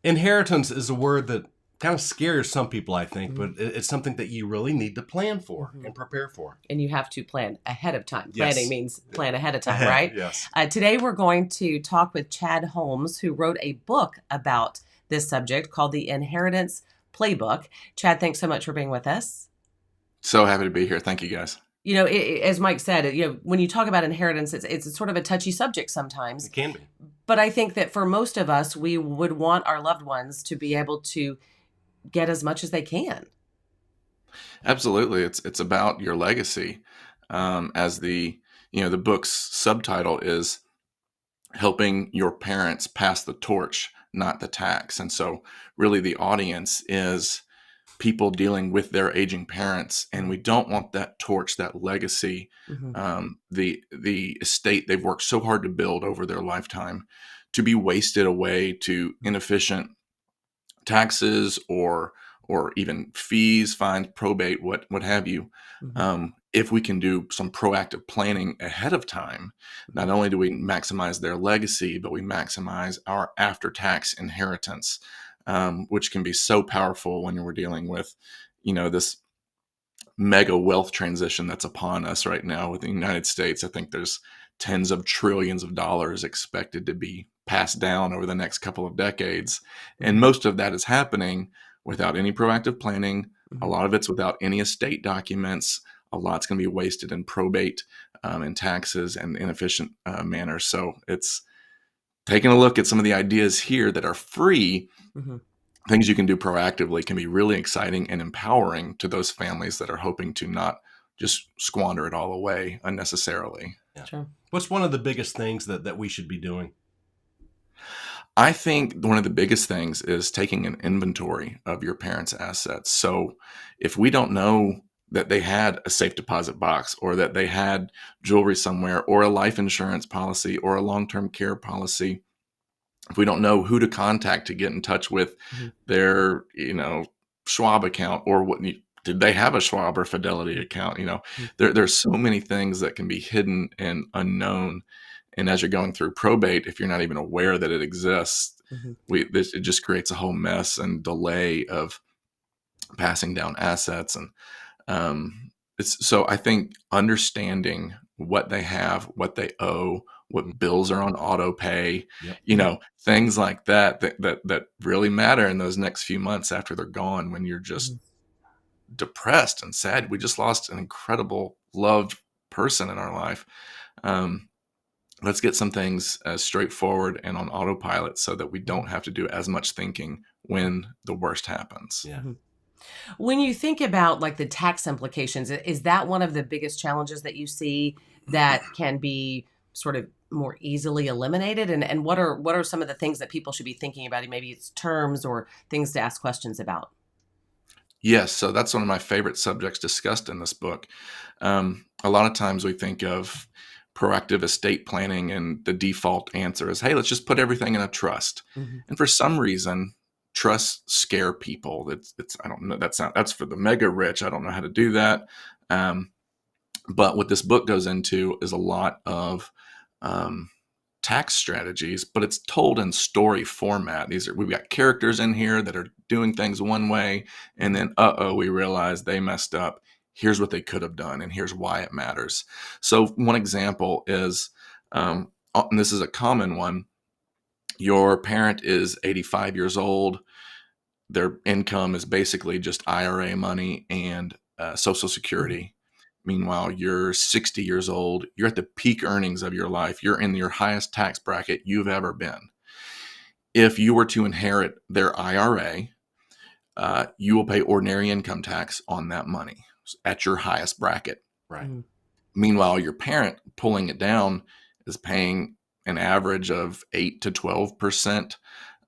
Inheritance is a word that kind of scares some people, I think, but Mhm. it's something that you really need to plan for Mhm. and prepare for. And you have to plan ahead of time. Planning Yes. means plan ahead of time, right? Yes. Today, we're going to talk with Chad Holmes, who wrote a book about this subject called The Inheritance Playbook. Chad, thanks so much for being with us. So happy to be here. Thank you, guys. As Mike said, when you talk about inheritance, it's sort of a touchy subject sometimes. It can be. But I think that for most of us, we would want our loved ones to be able to get as much as they can. Absolutely. It's about your legacy. As the book's subtitle is helping your parents pass the torch, not the tax. And so really the audience is people dealing with their aging parents, and we don't want that torch, that legacy, Mhm. the estate they've worked so hard to build over their lifetime to be wasted away to inefficient taxes or even fees, fines, probate, what have you. Mhm. If we can do some proactive planning ahead of time, not only do we maximize their legacy, but we maximize our after-tax inheritance, which can be so powerful when we're dealing with, this mega wealth transition that's upon us right now with the United States. I think there's tens of trillions of dollars expected to be passed down over the next couple of decades. And Mhm. most of that is happening without any proactive planning. A Mhm. lot of it's without any estate documents. A lot's going to be wasted in probate and taxes and inefficient manners. So it's taking a look at some of the ideas here that are free. Mhm. Things you can do proactively can be really exciting and empowering to those families that are hoping to not just squander it all away unnecessarily. Yeah. Sure. What's one of the biggest things that we should be doing? I think one of the biggest things is taking an inventory of your parents' assets. So if we don't know that they had a safe deposit box or that they had jewelry somewhere or a life insurance policy or a long-term care policy, if we don't know who to contact to get in touch with Mhm. their, Schwab account or did they have a Schwab or Fidelity account? Mhm. There's so many things that can be hidden and unknown. And as you're going through probate, if you're not even aware that it exists, Mhm. it just creates a whole mess and delay of passing down assets. And so I think understanding what they have, what they owe, what bills are on auto pay, Yep. things like that really matter in those next few months after they're gone, when you're just Mhm. depressed and sad. We just lost an incredible loved person in our life. Um, let's get some things straightforward and on autopilot so that we don't have to do as much thinking when the worst happens. Yeah. Mhm. When you think about like the tax implications, is that one of the biggest challenges that you see that can be sort of more easily eliminated? And what are some of the things that people should be thinking about? Maybe it's terms or things to ask questions about. Yes, so that's one of my favorite subjects discussed in this book. A lot of times we think of proactive estate planning, and the default answer is, "Hey, let's just put everything in a trust." Mhm. And for some reason, trusts scare people. It's I don't know. That's for the mega rich. I don't know how to do that. Um, but what this book goes into is a lot of um, tax strategies, but it's told in story format. We've got characters in here that are doing things one way, and then we realize they messed up. Here's what they could have done, and here's why it matters. So one example is, and this is a common one. Your parent is 85 years old. Their income is basically just IRA money and Social Mhm. Security. Meanwhile, you're 60 years old. You're at the peak earnings of your life. You're in your highest tax bracket you've ever been. If you were to inherit their IRA, you will pay ordinary income tax on that money at your highest bracket. Right. Mhm. Meanwhile, your parent pulling it down is paying an average of 8 to 12%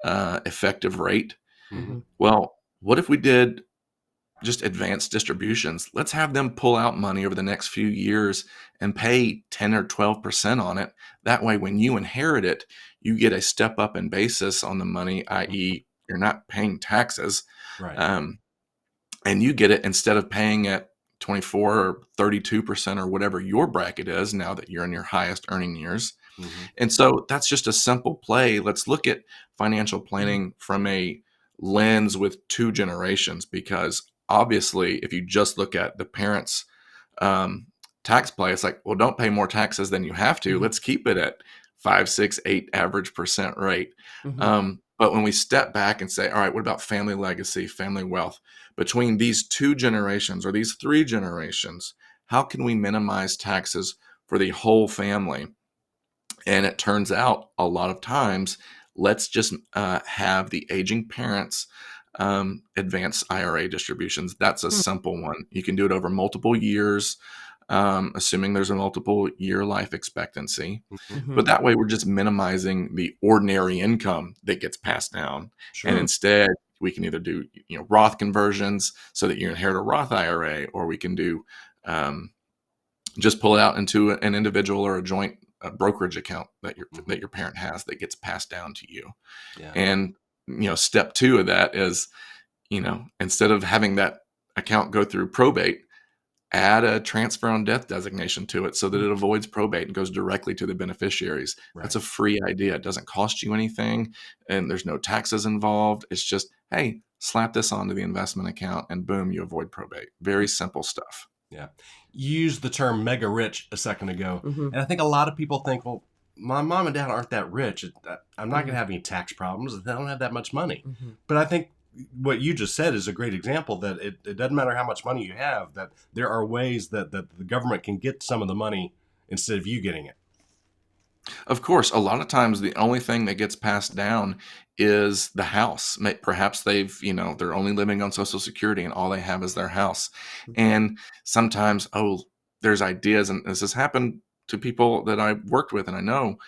effective rate. Hmm. Mhm. Well, what if we did just advanced distributions? Let's have them pull out money over the next few years and pay 10 or 12% on it. That way, when you inherit it, you get a step up in basis on the money, i.e., you're not paying taxes. Right. Um, and you get it instead of paying at 24 or 32% or whatever your bracket is now that you're in your highest earning years. Mhm. And so that's just a simple play. Let's look at financial planning from a lens with two generations, because obviously, if you just look at the parents' um, tax play, it's like, well, don't pay more taxes than you have to. Mhm. Let's keep it at 5, 6, 8 average percent rate. Mhm. But when we step back and say, all right, what about family legacy, family wealth? Between these two generations or these three generations, how can we minimize taxes for the whole family? And it turns out a lot of times, let's just have the aging parents advance IRA distributions. That's a Mm. simple one. You can do it over multiple years, assuming there's a multiple year life expectancy. Mhm. Mhm. But that way, we're just minimizing the ordinary income that gets passed down. And Sure. Mm. instead, we can either do Roth conversions so that you inherit a Roth IRA, or we can do um, just pull it out into an individual or a joint brokerage account that Mhm. your parent has that gets passed down to you. Yeah. And step two of that is, instead of having that account go through probate, add a transfer on death designation to it so that Mm. it avoids probate and goes directly to the beneficiaries. Right. That's a free idea. It doesn't cost you anything, and there's no taxes involved. It's just, hey, slap this onto the investment account and boom, you avoid probate. Very simple stuff. Yeah. You used the term mega rich a second ago. Mhm. And I think a lot of people think, well, my mom and dad aren't that rich. I'm not going Mhm. to have any tax problems. They don't have that much money. Mhm. But I think what you just said is a great example that it doesn't matter how much money you have, that there are ways that the government can get some of the money instead of you getting it. Of course, a lot of times the only thing that gets passed down is the house. Perhaps they're only living on Social Security and all they have is their house. And sometimes, there's ideas, and this has happened to people that I worked with, and I know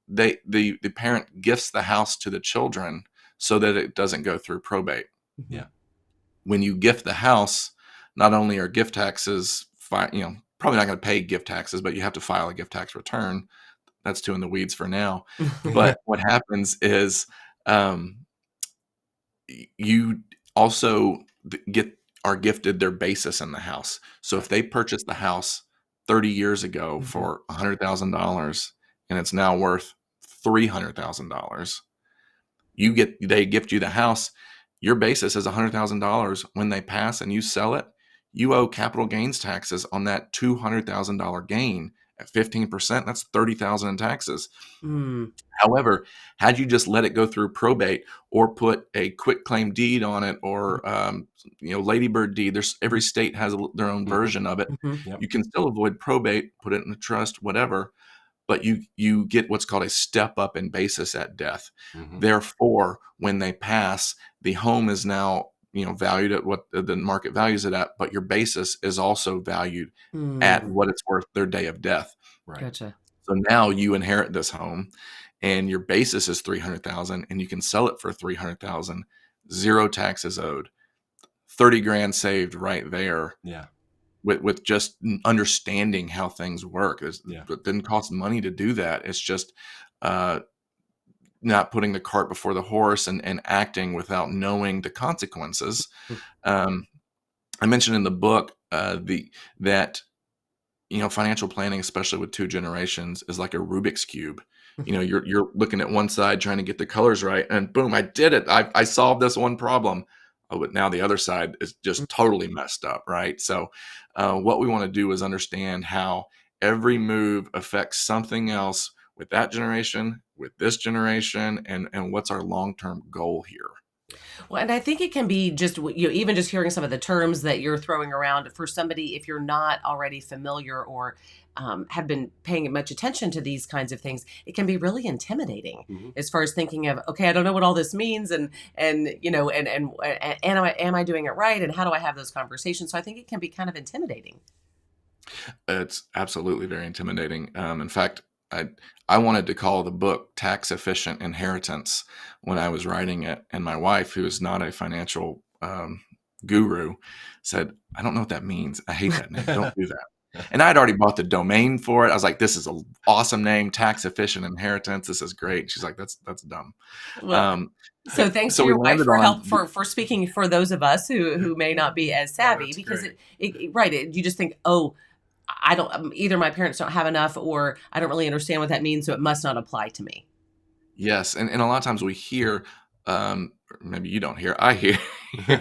the parent gifts the house to the children so that it doesn't go through probate. Mhm. Yeah. When you gift the house, not only are gift taxes, probably not going to pay gift taxes, but you have to file a gift tax return. That's too in the weeds for now. But what happens is, um, you also are gifted their basis in the house. So if Right. they purchased the house 30 years ago Mhm. for $100,000 and it's now worth $300,000, they gift you the house. Your basis is $100,000. When they pass and you sell it, you owe capital gains taxes on that $200,000 gain at 15%. That's $30,000 in taxes. Mm. However, had you just let it go through probate or put a quick claim deed on it, Mhm. or ladybird deed, every state has their own Mhm. version of it. Mhm. Yep. You can still avoid probate, put it in a trust, whatever, but you get what's called a step up in basis at death. Mhm. Therefore, when they pass, the home is now valued at what the market values it at, but your basis is also valued at Mm. what it's worth their day of death. Right. Gotcha. So now you inherit this home and your basis is 300,000 and you can sell it for 300,000, zero taxes owed, 30 grand saved right there Yeah. with just understanding how things work. Yeah. It didn't cost money to do that. It's just uh, not putting the cart before the horse and acting without knowing the consequences. Mm. Um, I mentioned in the book that financial planning, especially with two generations, is like a Rubik's cube. You're looking at one side trying to get the colors right, and boom, I did it. I solved this one problem. Oh, but now the other side is just totally messed up, right? So, what we want to do is understand how every move affects something else with that generation, with this generation, and what's our long term goal here. Well, and I think it can be just even just hearing some of the terms that you're throwing around for somebody if you're not already familiar or have been paying much attention to these kinds of things, it can be really intimidating Mhm. as far as thinking of, okay, I don't know what all this means, and am I doing it right, and how do I have those conversations? So I think it can be kind of intimidating. It's absolutely very intimidating. In fact, I wanted to call the book "Tax Efficient Inheritance" when I was writing it, and my wife, who is not a financial guru, said, "I don't know what that means. I hate that name. Don't do that." And I'd already bought the domain for it. I was like, "This is an awesome name, Tax Efficient Inheritance. This is great." And she's like, "That's dumb." Well, Um, so thanks so to we your wife landed for on help for speaking for those of us who may not be as Oh, savvy that's because great. right, you just think, oh, I don't, either my parents don't have enough, or I don't really understand what that means, so it must not apply to me. Yes, and a lot of times we hear, or maybe you don't hear, I hear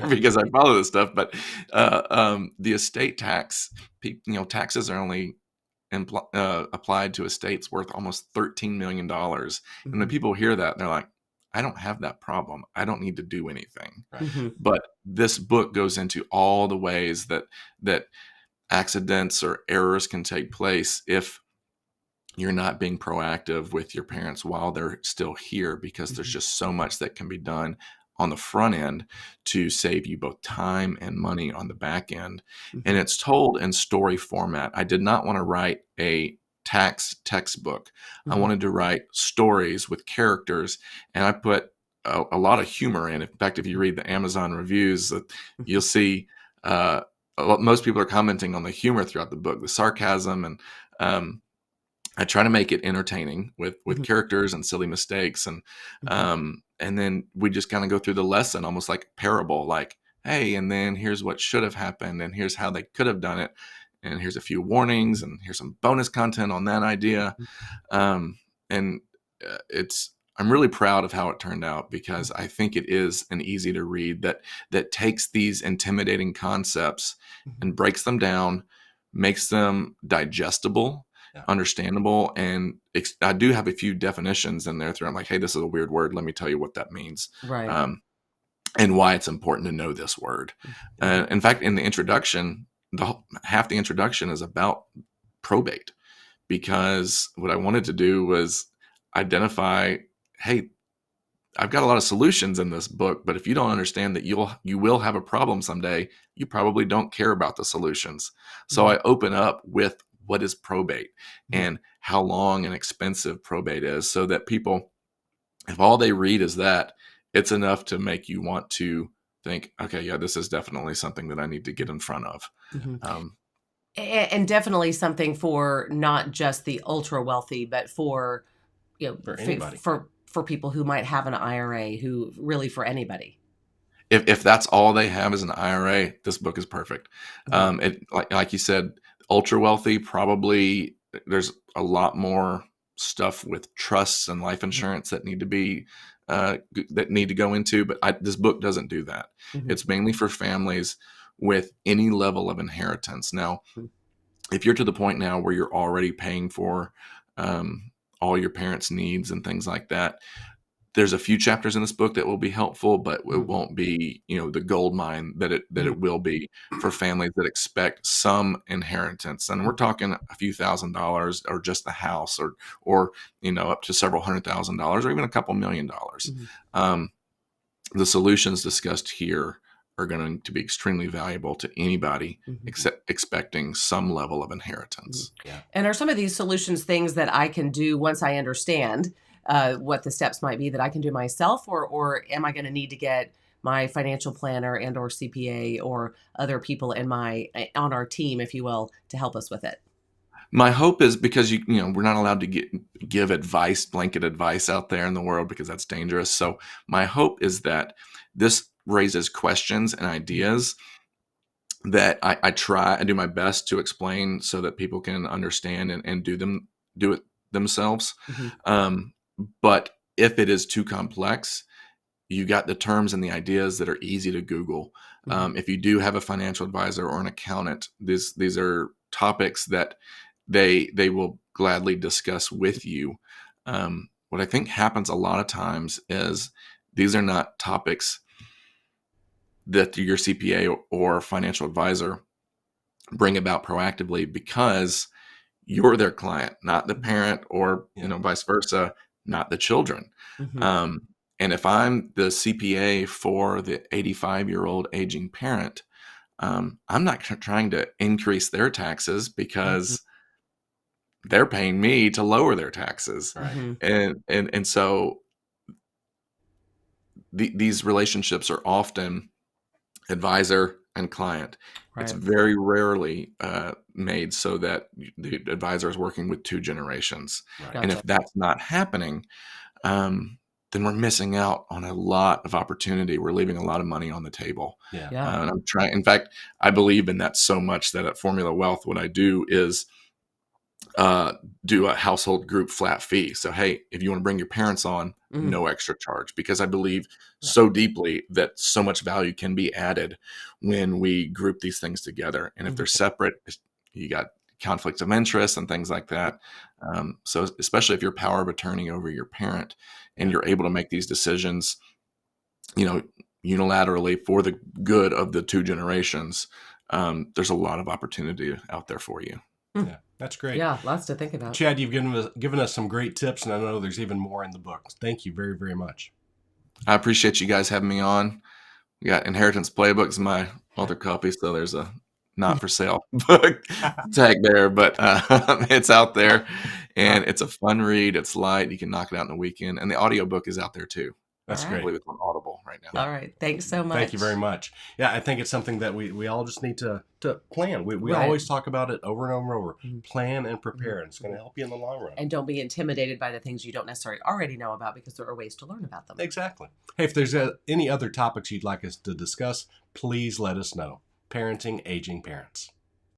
because I follow this stuff, but the estate tax, taxes are only applied to estates worth almost $13 million, and when Hmm. people hear that, they're like, "I don't have that problem. I don't need to do anything." Right. Hmm. But this book goes into all the ways that accidents or errors can take place if you're not being proactive with your parents while they're still here, because there's Hmm. just so much that can be done on the front end to save you both time and money on the back end. And Hmm. it's told in story format. I did not want to write a tax textbook. I Hmm. wanted to write stories with characters, and I put a lot of humor in. In fact, if you read the Amazon reviews, you'll see uh, most people are commenting on the humor throughout the book, the sarcasm, and um, I try to make it entertaining with Hmm. characters and silly mistakes, and then we just kind of go through the lesson almost like parable, like, hey, and then here's what should have happened, and here's how they could have done it, and here's a few warnings, and here's some bonus content on that idea, um, and it's I'm really proud of how it turned out, because I think it is an easy to read that takes these intimidating concepts Hmm. and breaks them down, makes them digestible, Yeah. understandable, and I do have a few definitions in there. I'm like, hey, this is a weird word. Let me tell you what that means, Right. um, and why it's important to know this word. Hmm. In fact, in the introduction, half the introduction is about probate, because what I wanted to do was identify, hey, I've got a lot of solutions in this book, but if you don't understand that you will have a problem someday, you probably don't care about the solutions. So Hmm. I open up with what is probate Hmm. and how long and expensive probate is, so that people, if all they read is that, it's enough to make you want to think, okay, yeah, this is definitely something that I need to get in front of. Hmm. Um, And definitely something for not just the ultra wealthy, but for, For anybody. for people who might have an IRA, who really for anybody. if that's all they have is an IRA, this book is perfect. Hmm. It like you said, ultra wealthy, probably there's a lot more stuff with trusts and life insurance that need to be that need to go into, but this book doesn't do that. Hmm. It's mainly for families with any level of inheritance. Now, if you're to the point now where you're already paying for all your parents' needs and things like that, there's a few chapters in this book that will be helpful, but it Hmm. won't be, the gold mine that Hmm. it will be for families that expect some inheritance. And we're talking a few $1,000s, or just the house, or up to several $100,000, or even a couple $1,000,000. Hmm. Um, the solutions discussed here are going to be extremely valuable to anybody Hmm. expecting some level of Hmm. inheritance. Yeah. And are some of these solutions things that I can do once I understand what the steps might be, that I can do myself, or am I going to need to get my financial planner and or CPA or other people in my on our team, if you will, to help us with it? My hope is, because we're not allowed to give advice, blanket advice out there in the world, because that's dangerous. So my hope is that this raises questions and ideas that I do my best to explain, so that people can understand and do it themselves. Hmm. Um, but if it is too complex, you got the terms and the ideas that are easy to Google. Hmm. If you do have a financial advisor or an accountant, these are topics that they will gladly discuss with you. What I think happens a lot of times is these are not topics that your CPA or financial advisor bring about proactively, because you're their client, not the parent, or Yeah. vice versa, not the children. Hmm. Um, and if I'm the CPA for the 85-year-old aging parent, I'm not trying to increase their taxes, Hmm. because they're paying me to lower their taxes, Right. Hmm. and so these relationships are often advisor and client. It's Right. very rarely made so that the advisor is working with two generations. Right. And Gotcha. if that's not happening, um, then we're missing out on a lot of opportunity. We're leaving a lot of money on the table. Yeah. Yeah. And I'm trying, in fact, I believe in that so much that at Formula Wealth, what I do is do a household group flat fee. So, hey, if you want to bring your parents on, Mm. no extra charge, because I believe so deeply that so much value can be added when we group these things together. And if they're separate, you got conflicts of interest and things like that. So especially if you're power of attorney over your parent and you're able to make these decisions, unilaterally for the good of the two generations, there's a lot of opportunity out there for you. Yeah, that's great. Yeah, lots to think about. Chad, you've given us some great tips, and I know there's even more in the book. Thank you very, very much. I appreciate you guys having me on. We got Inheritance Playbook is my other copy, so there's a not for sale book tag there, but it's out there, and it's a fun read. It's light. You can knock it out in a weekend, and the audiobook is out there too. That's All I great. believe it's on Audible right now. All right. Thanks so much. Thank you very much. Yeah, I think it's something that we all just need to plan. We Right. always talk about it over and over and over. Plan and prepare, and it's going to help you in the long run. And don't be intimidated by the things you don't necessarily already know about, because there are ways to learn about them. Exactly. Hey, if there's any other topics you'd like us to discuss, please let us know. Parenting aging parents.